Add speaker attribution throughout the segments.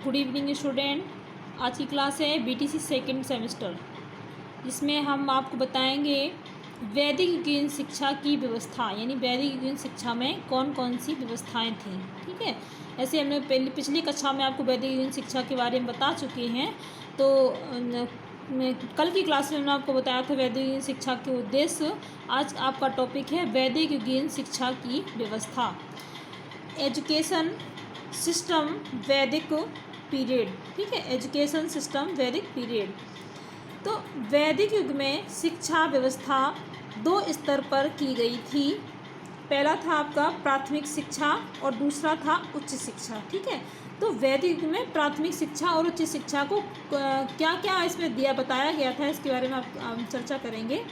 Speaker 1: Good evening student. आज की class है बीटीसी सेकंड सेमेस्टर, जिसमें हम आपको बताएंगे वैदिक युगीन शिक्षा की व्यवस्था, यानी वैदिक युगीन शिक्षा में कौन कौन सी व्यवस्थाएं थीं। ठीक है, ऐसे हमने पिछली कक्षा में आपको वैदिक युगीन शिक्षा के बारे में बता चुके हैं। तो कल की क्लास में हमने आपको बताया था वैदिक युगीन शिक्षा के उद्देश्य। आज आपका टॉपिक है वैदिक युगीन शिक्षा की व्यवस्था, एजुकेशन सिस्टम वैदिक पीरियड। ठीक है, एजुकेशन सिस्टम वैदिक पीरियड। तो वैदिक युग में शिक्षा व्यवस्था दो स्तर पर की गई थी। पहला था आपका प्राथमिक शिक्षा और दूसरा था उच्च शिक्षा। ठीक है, तो वैदिक युग में प्राथमिक शिक्षा और उच्च शिक्षा को क्या क्या इसमें बताया गया था, इसके बारे में आप चर्चा करेंगे।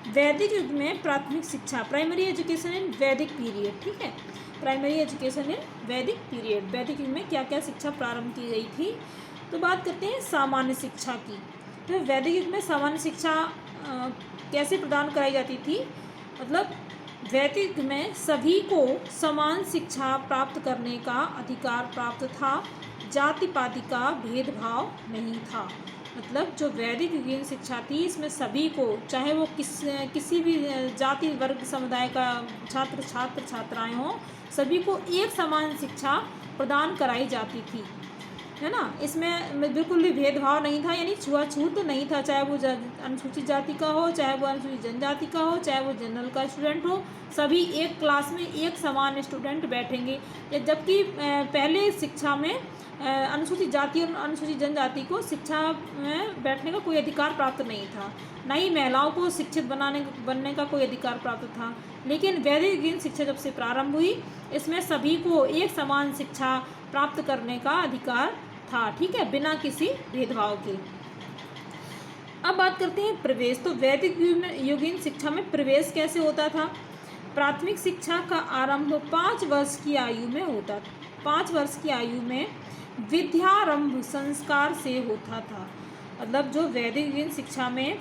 Speaker 1: वैदिक युग में प्राथमिक शिक्षा, प्राइमरी एजुकेशन इन वैदिक पीरियड। ठीक है, प्राइमरी एजुकेशन इन वैदिक पीरियड, वैदिक युग में क्या क्या शिक्षा प्रारंभ की गई थी। तो बात करते हैं सामान्य शिक्षा की। तो वैदिक युग में सामान्य शिक्षा कैसे प्रदान कराई जाती थी, मतलब वैदिक युग में सभी को समान शिक्षा प्राप्त करने का अधिकार प्राप्त था, जाति पाति का भेदभाव नहीं था। मतलब जो वैदिक युगीन शिक्षा थी, इसमें सभी को, चाहे वो किसी भी जाति वर्ग समुदाय का छात्राएं हों, सभी को एक समान शिक्षा प्रदान कराई जाती थी, है ना। इसमें बिल्कुल भी भेदभाव नहीं था, यानी छुआछूत तो नहीं था, चाहे वो अनुसूचित जाति का हो, चाहे वो अनुसूचित जनजाति का हो, चाहे वो जनरल का स्टूडेंट हो, सभी एक क्लास में एक समान स्टूडेंट बैठेंगे। जबकि पहले शिक्षा में अनुसूचित जाति और अनुसूचित जनजाति को शिक्षा में बैठने का कोई अधिकार प्राप्त नहीं था, न ही महिलाओं को शिक्षित बनने का कोई अधिकार प्राप्त था। लेकिन वैदिक युगीन शिक्षा जब से प्रारंभ हुई, इसमें सभी को एक समान शिक्षा प्राप्त करने का अधिकार था। ठीक है, बिना किसी भेदभाव के। अब बात करते हैं प्रवेश। तो वैदिक युगीन शिक्षा में प्रवेश कैसे होता था। प्राथमिक शिक्षा का आरंभ 5 वर्ष की आयु में होता था। 5 वर्ष की आयु में विद्यारंभ संस्कार से होता था। मतलब जो वैदिक युगीन शिक्षा में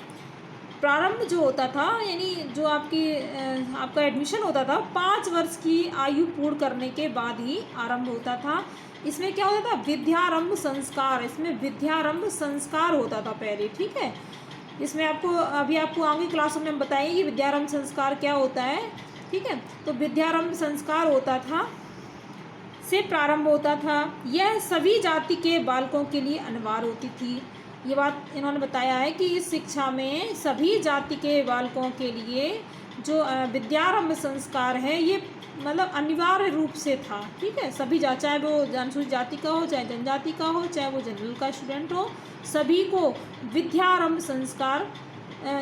Speaker 1: प्रारंभ जो होता था, यानी जो आपका एडमिशन होता था, 5 वर्ष की आयु पूर्ण करने के बाद ही आरंभ होता था। इसमें क्या होता था, विद्यारंभ संस्कार। इसमें विद्यारंभ संस्कार होता था पहले। ठीक है, इसमें आपको आगे क्लासों में हम बताएंगे कि विद्यारंभ संस्कार क्या होता है। ठीक है, तो विद्यारंभ संस्कार होता था, से प्रारंभ होता था। यह सभी जाति के बालकों के लिए अनिवार्य होती थी। ये बात इन्होंने बताया है कि इस शिक्षा में सभी जाति के बालकों के लिए जो विद्यारंभ संस्कार है, ये मतलब अनिवार्य रूप से था। ठीक है, सभी चाहे वो अनुसूचित जाति का हो, चाहे जनजाति का हो, चाहे वो जनरल का स्टूडेंट हो, सभी को विद्यारंभ संस्कार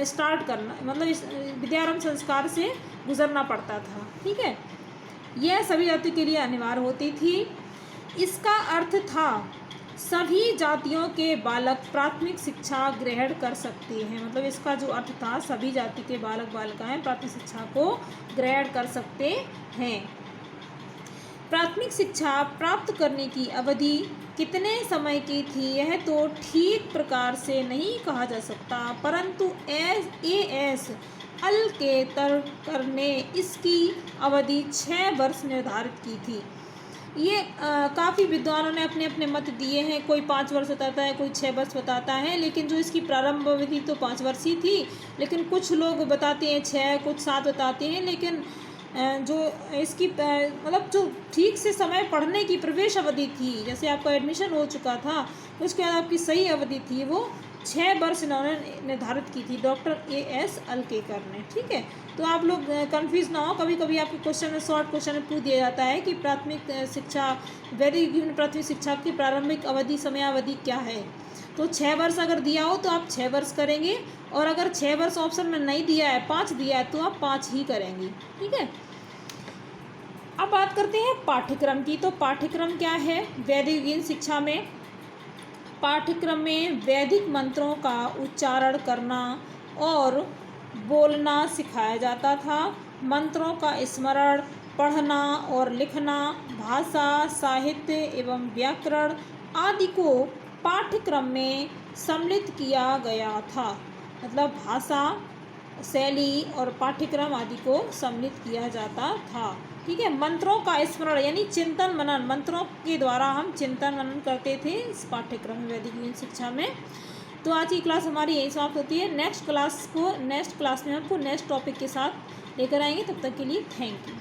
Speaker 1: स्टार्ट करना, मतलब इस विद्यारंभ संस्कार से गुजरना पड़ता था। ठीक है, यह सभी जाति के लिए अनिवार्य होती थी। इसका अर्थ था सभी जातियों के बालक प्राथमिक शिक्षा ग्रहण कर सकते हैं। मतलब इसका जो अर्थ था, सभी जाति के बालक बालिकाएं प्राथमिक शिक्षा को ग्रहण कर सकते हैं। प्राथमिक शिक्षा प्राप्त करने की अवधि कितने समय की थी, यह तो ठीक प्रकार से नहीं कहा जा सकता, परंतु एएस अल के तर्क ने इसकी अवधि 6 वर्ष निर्धारित की थी। ये काफ़ी विद्वानों ने अपने अपने मत दिए हैं। कोई 5 वर्ष बताता है, कोई 6 वर्ष बताता है, लेकिन जो इसकी प्रारंभ अवधि तो 5 वर्ष ही थी। लेकिन कुछ लोग बताते हैं 6, कुछ 7 बताते हैं। लेकिन जो इसकी मतलब जो ठीक से समय पढ़ने की प्रवेश अवधि थी, जैसे आपका एडमिशन हो चुका था, उसके बाद आपकी सही अवधि थी वो 6 वर्ष इन्होंने निर्धारित की थी, डॉक्टर एएस अलकेकर ने। ठीक है, तो आप लोग कंफ्यूज ना हो। कभी कभी आपके क्वेश्चन में, शॉर्ट क्वेश्चन में पूछ दिया जाता है कि प्राथमिक शिक्षा, वैदिक युग में प्राथमिक शिक्षा की प्रारंभिक अवधि, समयावधि क्या है। तो 6 वर्ष अगर दिया हो तो आप 6 वर्ष करेंगे, और अगर 6 वर्ष ऑप्शन में नहीं दिया है, 5 दिया है, तो आप 5 ही करेंगे। ठीक है, अब बात करते हैं पाठ्यक्रम की। तो पाठ्यक्रम क्या है वैदिक युगीन शिक्षा में। पाठ्यक्रम में वैदिक मंत्रों का उच्चारण करना और बोलना सिखाया जाता था। मंत्रों का स्मरण, पढ़ना और लिखना, भाषा, साहित्य एवं व्याकरण आदि को पाठ्यक्रम में सम्मिलित किया गया था। मतलब भाषा, शैली और पाठ्यक्रम आदि को सम्मिलित किया जाता था। ठीक है। मंत्रों का स्मरण यानी चिंतन मनन, मंत्रों के द्वारा हम चिंतन मनन करते थे इस पाठ्यक्रम में, वैदिक युगीन शिक्षा में। तो आज की क्लास हमारी यही समाप्त होती है। नेक्स्ट क्लास में हमको नेक्स्ट टॉपिक के साथ लेकर आएंगे। तब तक के लिए थैंक यू।